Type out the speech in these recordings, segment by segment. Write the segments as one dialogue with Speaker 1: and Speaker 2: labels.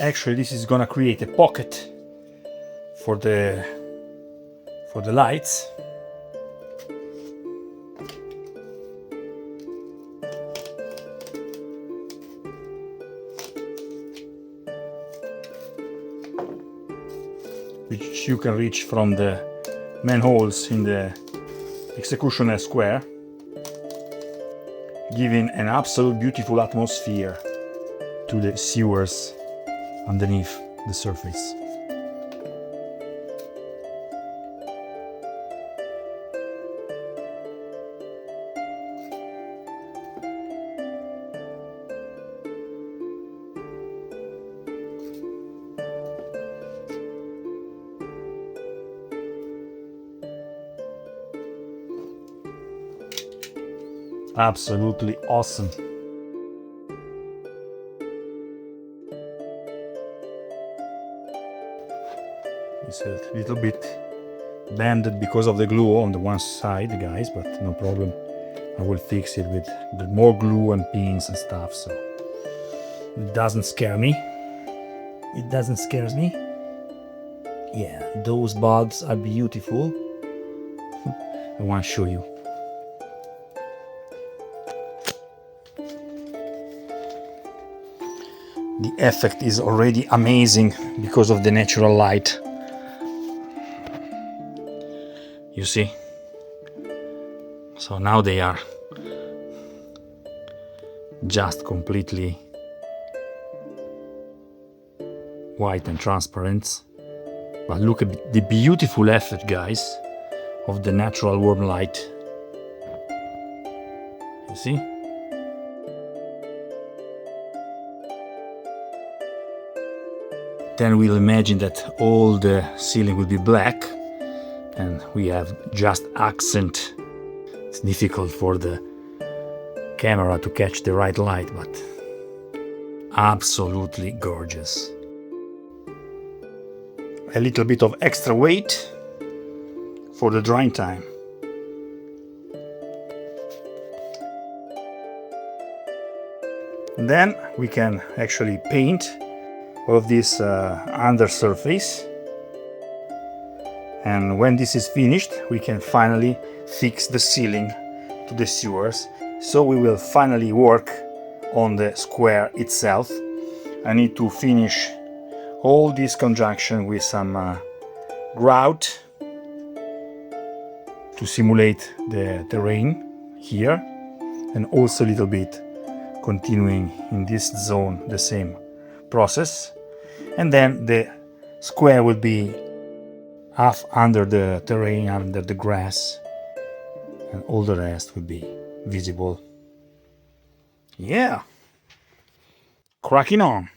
Speaker 1: actually this is gonna create a pocket for the lights. Which you can reach from the manholes in the executioner square, giving an absolute beautiful atmosphere to the sewers underneath the surface. Absolutely awesome. It's a little bit bended because of the glue on the one side, guys, but no problem. I will fix it with more glue and pins and stuff, so it doesn't scare me. It doesn't scare me. Yeah, those bulbs are beautiful. I want to show you. The effect is already amazing because of the natural light. You see? So now they are just completely white and transparent. But look at the beautiful effect, guys, of the natural warm light. You see? Then we'll imagine that all the ceiling will be black and we have just accent. It's difficult for the camera to catch the right light, but absolutely gorgeous. A little bit of extra weight for the drying time. Then we can actually paint of this under surface, and when this is finished we can finally fix the ceiling to the sewers. So we will finally work on the square itself. I need to finish all this conjunction with some grout to simulate the terrain here, and also a little bit continuing in this zone the same process. And then the square will be half under the terrain, under the grass, and all the rest will be visible. Yeah, cracking on.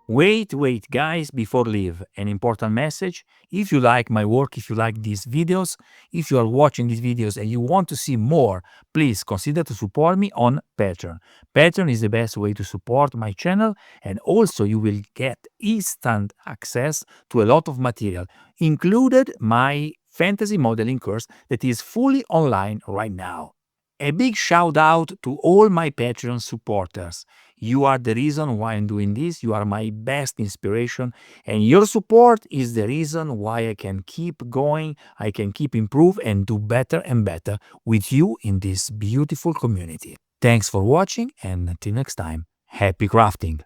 Speaker 1: Wait, guys, before leave, an important message. If you like my work, if you like these videos, if you are watching these videos and you want to see more, please consider to support me on Patreon. Patreon is the best way to support my channel, and also you will get instant access to a lot of material, included my fantasy modeling course that is fully online right now. A big shout out to all my Patreon supporters. You are the reason why I'm doing this. You are my best inspiration, and your support is the reason why I can keep going, I can keep improve and do better and better with you in this beautiful community. Thanks for watching, and until next time, happy crafting!